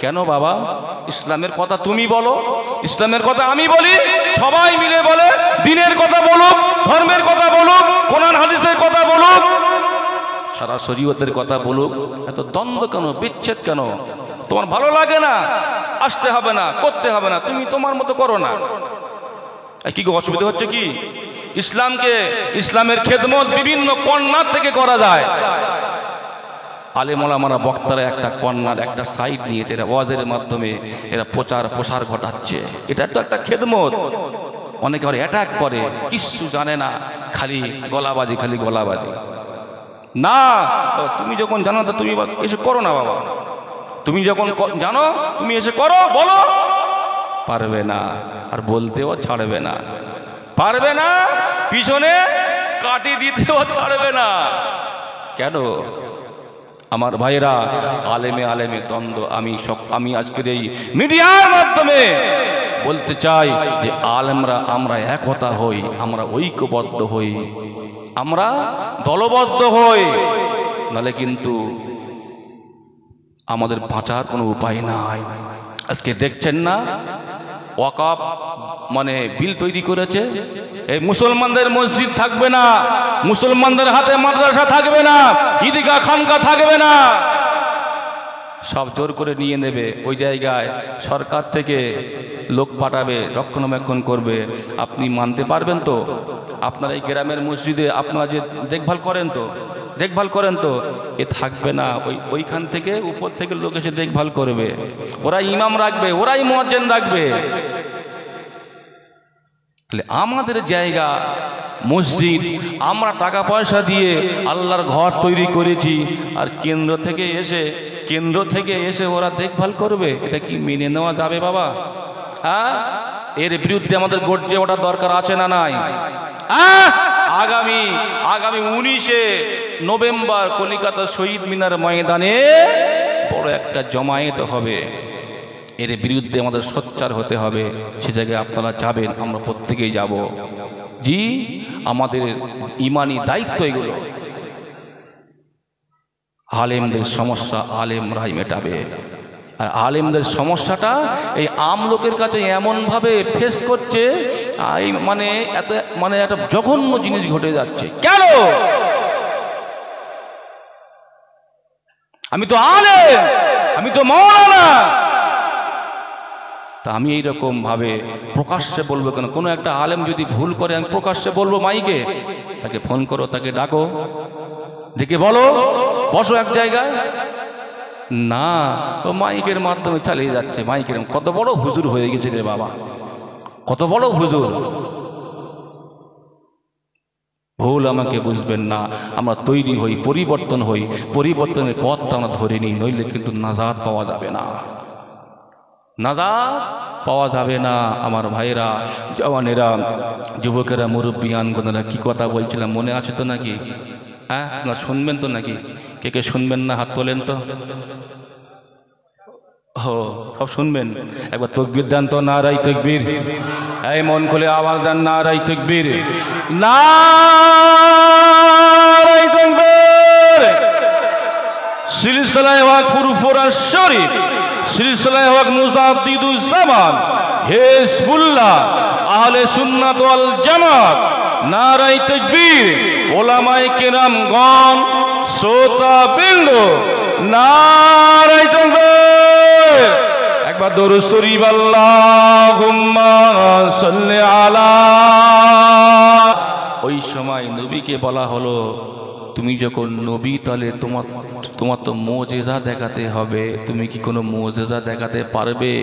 কেন বাবা? ইসলামের কথা তুমি বলো, ইসলামের কথা আমি বলি, সবাই মিলে বলে দ্বীনের কথা বলুক, ধর্মের কথা বলুক, কোরআন হাদিসের কথা বলুক, সারা শরীয়তের কথা বলুক। এত দ্বন্দ্ব কেন, বিচ্ছেদ কেন? তোমার ভালো লাগে না, আসতে হবে না, করতে হবে না, তুমি তোমার মতো করো না। কি অসুবিধা হচ্ছে কি? ইসলামকে, ইসলামের খেদমত বিভিন্ন কর্নার থেকে করা যায়। আলেম ওলামারা বক্তারা একটা কর্নার, একটা সাইড নিয়েছে, এরা ওয়াজের মাধ্যমে এরা প্রসার ঘটাচ্ছে। এটা তো একটা খেদমত। অনেকে আবার অ্যাটাক করে, কিছু জানে না, খালি গলাবাজি, খালি গলাবাজি। না, তুমি যখন জানো তা তুমি এসে করো না বাবা। তুমি যখন জানো তুমি এসে করো, বলো। পারবে না, আর বলতেও ছাড়বে না, পারবে না, পিছনে কাটি দিতেও ছাড়বে না। কেন? আমার ভাইরা, আলেমে আলেমে দ্বন্দ্ব। আমি আজকের এই মিডিয়ার মাধ্যমে বলতে চাই যে আলেমরা আমরা একতা হই, আমরা ঐক্যবদ্ধ হই, আমরা দলবদ্ধ হই, নাহলে কিন্তু আমাদের বাঁচার কোনো উপায় নাই। আজকে দেখছেন না, ওয়াকফ মানে বিল তৈরি করেছে, এই মুসলমানদের মসজিদ থাকবে না, মুসলমানদের হাতে মাদ্রাসা থাকবে না, ঈদগাহ খানকা থাকবে না, সব জোর করে নিয়ে নেবে। ওই জায়গায় সরকার থেকে লোক পাঠাবে, রক্ষণাবেক্ষণ করবে। আপনি মানতে পারবেন তো? আপনার এই গ্রামের মসজিদে আপনারা যে দেখভাল করেন তো এ থাকবে না। ওইখান থেকে উপর থেকে লোক এসে দেখভাল করবে, ওরাই ইমাম রাখবে, ওরাই মুয়াজ্জিন রাখবে। আমাদের জায়গা মসজিদ, আমরা টাকা পয়সা দিয়ে আল্লাহর ঘর তৈরি করেছি, আর কেন্দ্র থেকে এসে ওরা দেখভাল করবে। এটা কি মেনে নেওয়া যাবে বাবা? হ্যাঁ, এর বিরুদ্ধে আমাদের গর্জে ওঠা দরকার আছে না নাই? আগামী 19শে নভেম্বর কলিকাতা শহীদ মিনার ময়দানে বড় একটা জমায়েত হবে। এর বিরুদ্ধে আমাদের সোচ্চার হতে হবে। সে জায়গায় আপনারা যাবেন, আমরা প্রত্যেকেই যাব। জি, আমাদের ইমানি দায়িত্ব এগুলো। আলেমদের সমস্যা আলেমরাই মেটাবে। আর আলেমদের সমস্যাটা এই আম লোকের কাছে এমনভাবে ফেস করছে, মানে একটা জঘন্য জিনিস ঘটে যাচ্ছে। কেন? আমি তো আলেম, আমি তো মাওলানা, তা আমি এইরকম ভাবে প্রকাশ্যে বলবো কেন? কোনো একটা আলেম যদি ভুল করে আমি প্রকাশ্যে বলবো মাইকে? তাকে ফোন করো, তাকে ডাকো, ডেকে বলো বসো এক জায়গায়। না, ও মাইকের মাধ্যমে চালিয়ে যাচ্ছে। মাইকের কত বড় হুজুর হয়ে গেছে রে বাবা, কত বড় হুজুর। ভুল আমাকে বুঝবেন না, আমরা তৈরি হই, পরিবর্তন হই, পরিবর্তনের পথটা আমরা ধরে নিই, নইলে কিন্তু নাজাত পাওয়া যাবে না, নাজাত পাওয়া যাবে না। আমার ভাইরা, জওয়ানেরা, যুবকেরা, মুরব্বিয়ানগণেরা, কি কথা বলছিলাম মনে আছে তো নাকি? হ্যাঁ, আপনারা শুনবেন তো নাকি? কে কে শুনবেন না হাত তোলেন তো। সব শুনবেন। একবার তাকবীর দেন তো, নারায়ে তাকবীর। এই মন খুলে আওয়াজ দেন, নারায়ে তাকবীর, নারায়ে তাকবীর। সিলসিলায়ে হক ফুরফুরা শরীফ, সিলসিলায়ে হক মুজাদ্দিদুজ জামান, হিজবুল্লাহ, আহলে সুন্নাত ওয়াল জামাত, নারায়ে তাকবীর। ওলামায়ে কেরামগণ, শ্রোতাবৃন্দ, নারায়ে তাকবীর। একবার দরুদ শরীফ, আল্লাহুম্মা সাল্লি আলা। ওই সময় নবীকে বলা হলো, তুমি যখন নবী তাহলে তোমার তো মুজিজা দেখাতে হবে, তুমি কি কোনো মুজিজা দেখাতে পারবে?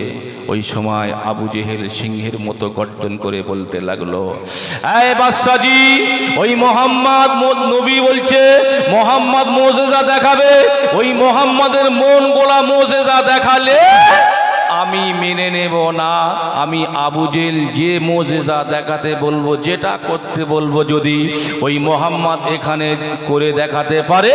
ওই সময় আবু জেহেল সিংহের মতো গর্জন করে বলতে লাগলো, এই বাদশাজি, ওই মোহাম্মদ নবী বলছে মোহাম্মদ মুজিজা দেখাবে, ওই মোহাম্মদের মন গোলা মুজিজা দেখালে আমি মেনে নেব না। আমি আবু জেহেল যে মুজিজা দেখাতে বলবো, যেটা করতে বলবো, যদি ওই মোহাম্মদ এখানে করে দেখাতে পারে,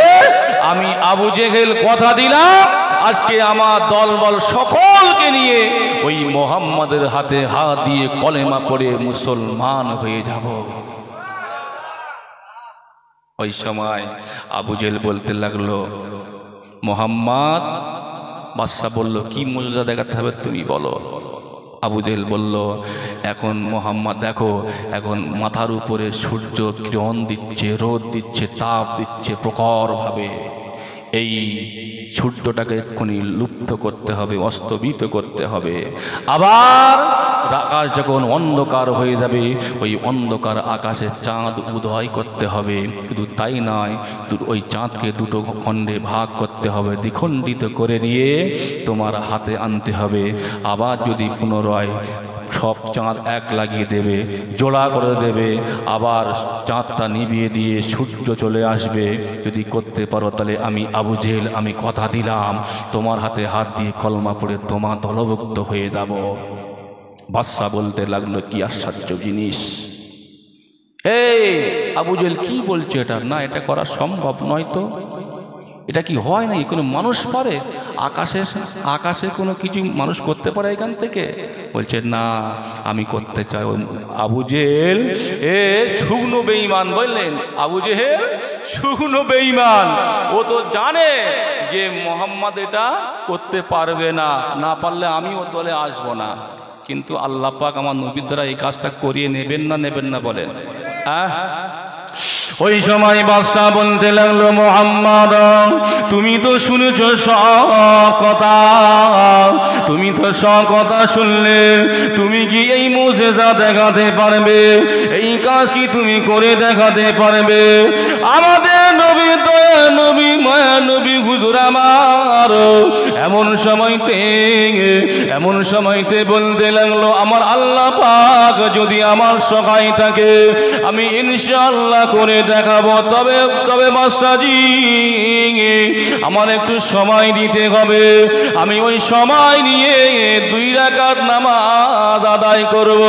আমি আবু জেহেল কথা দিলাম আজকে আমার দলবল সকলকে নিয়ে ওই মোহাম্মদের হাতে হাত দিয়ে কলেমা পড়ে মুসলমান হয়ে যাব। ওই সময় আবু জেহেল বলতে লাগলো, মোহাম্মদ বাদশা বলল, কি মর্যাদা দেখাতে হবে তুমি বলো। আবু জেহেল বলল, এখন মোহাম্মদ দেখো, এখন মাথার উপরে সূর্য কিরণ দিচ্ছে, রোদ দিচ্ছে, তাপ দিচ্ছে প্রখরভাবে। এই সূর্যটাকে এক্ষুনি লুপ্ত করতে হবে, অস্তমিত করতে হবে। আবার আকাশ যখন অন্ধকার হয়ে যাবে, ওই অন্ধকার আকাশে চাঁদ উদয় করতে হবে। শুধু তাই নয়, ওই চাঁদকে দুটো খণ্ডে ভাগ করতে হবে, দ্বিখণ্ডিত করে নিয়ে তোমার হাতে আনতে হবে। আবার যদি পুনরায় সব চাঁদ এক লাগিয়ে দেবে, জোড়া করে দেবে, আবার চাঁদটা নিভিয়ে দিয়ে সূর্য চলে আসবে। যদি করতে পারো তাহলে আমি আবু জেহেল, আমি কথা দিলাম তোমার হাতে হাত দিয়ে কলমা পড়ে তোমার দলভুক্ত হয়ে যাব। বাদশা বলতে লাগলো, কি আশ্চর্য জিনিস! এই আবু জেহেল কি বলছো এটা? না, এটা করা সম্ভব নয়। তো এটা কি হয় না? কোনো মানুষ পারে? আকাশে কোনো কিছু মানুষ করতে পারে এখান থেকে? বলছে না, আমি করতে চাই। আবু জেহেল শুকনো বেঈমান, বললেন আবু জেহেল শুকনো বেঈমান। ও তো জানে যে মোহাম্মদ এটা করতে পারবে না, না পারলে আমি ওর দলে আসবো না। কিন্তু আল্লাহ পাক আমার নবীর দ্বারা এই কাজটা করিয়ে নেবেন না বলেন। ওই সময় বাদশা বলতে লাগলো, মোহাম্মদ তুমি তো শুনেছ সব কথা, তুমি তো সব কথা শুনলে, তুমি কি এই মুজিজা দেখাতে পারবে? এই কাজ কি তুমি করে দেখাতে পারবে? আমাদের নবী, দয়া নবী, মায়া নবী হুজুর আমার এমন সময়তে বলতে লাগলো, আমার আল্লাহ পাক যদি আমার সহায় থাকে আমি ইনশাআল্লাহ করে দেখাবো। তবে মাস্টারজি আমার একটু সময় দিতে হবে। আমি ওই সময় নিয়ে 2 রাকাত নামাজ আদায় করব।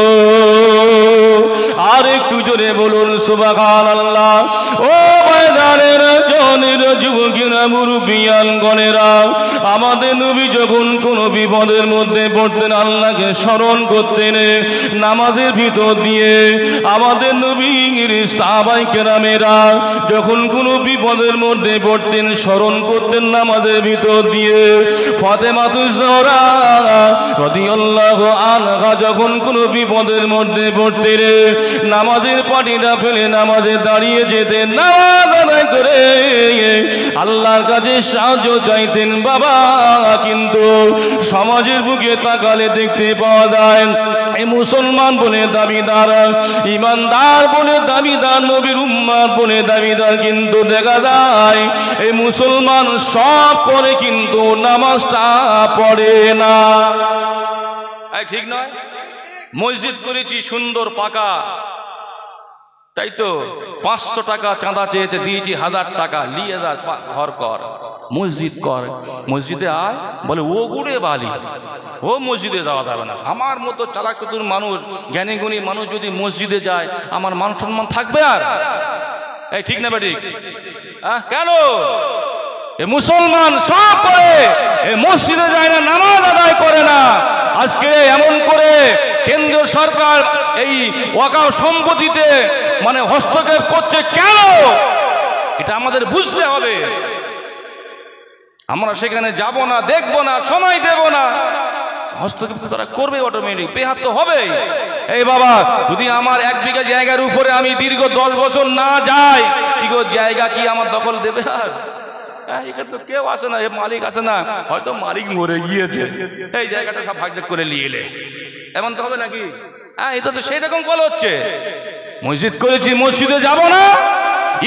আর একটু জোরে বলুন সুবহানাল্লাহ। ও ময়দানের জনের যুবকেরা, মুরব্বিয়ান গণেরা, আমাদের নবী যখন কোনো বিপদের মধ্যে পড়তেন, আল্লাহকে স্মরণ করতেন নামাজের ভিতর দিয়ে। আমাদের নবীর সাহাবায়ে কেরামেরা যখন কোনো বিপদের মধ্যে পড়তেন, স্মরণ করতেন নামাজের ভিতর দিয়ে। ফাতেমাতুজ জোহরা রাদিয়াল্লাহু আনহা যখন কোনো বিপদের মধ্যে পড়তেন, নামাজের পাটিটা ফেলে নামাজে দাঁড়িয়ে যেতেন, নামাজ আদায় করে আল্লাহর কাছে সাহায্য চাইতেন। বাবা, কিন্তু সমাজের বুকে তাকালে দেখতে পাওয়া যায় এই মুসলমান বলে দাবিদার, ইমানদার বলে দাবিদার, নবীর উম্মত বলে দাবিদার, কিন্তু দেখা যায় এই মুসলমান সব করে কিন্তু নামাজটা পড়ে না। ঠিক নয়? মসজিদ করেছি সুন্দর পাকা, তাই তো 500 টাকা চাঁদা চেয়েছে, দিয়েছি 1000 টাকা, নিয়ে যা ঘর কর, মসজিদ কর। মসজিদে আয়, বলে ও গুড়ে বালি, ও মসজিদে যাওয়া যাবে না। আমার মতো চালাকুতুর মানুষ, জ্ঞানী গুণী মানুষ যদি মসজিদে যায়, আমার মান সম্মান থাকবে? আর এই ঠিক না বেঠিক? কেন এ মুসলমান সব করে এ মসজিদে যায় না, নামাজ আদায় করে না? আজকে এমন করে কেন্দ্র সরকার এই ওয়াকফ সম্পত্তিতে মানে হস্তক্ষেপ করছে কেন? এটা আমাদের বুঝতে হবে। আমরা সেখানে যাব না, দেখব না, সময় দেব না, হস্তক্ষেপ তারা করবে, অটোমেটিক বেহাত তো হবে। এই বাবা, যদি আমার 1 বিঘা জায়গার উপরে আমি দীর্ঘ 10 বছর না যাই, কি গো জায়গা কি আমার দখল দেবে? আর এখানে তো কেউ আসে না, এ মালিক আসে না, হয়তো মালিক মরে গিয়েছে, এই জায়গাটা সব ভাগ করে নিয়ে এলে, এমন তো হবে নাকি? এটা তো সেই রকম কল হচ্ছে। মসজিদ করেছি, মসজিদে যাব না,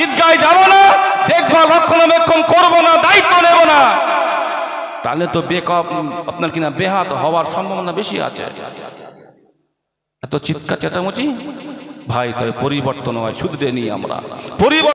ঈদগায় যাব না, দেখভাল রক্ষণাবেক্ষণ করবো না, দায়িত্ব নেব না, তাহলে তো আপনার কিনা বেহাত হওয়ার সম্ভাবনা বেশি আছে। এত চিৎকার চেঁচামেচি ভাই, তবে পরিবর্তন হয়, শুধরে নিই আমরা।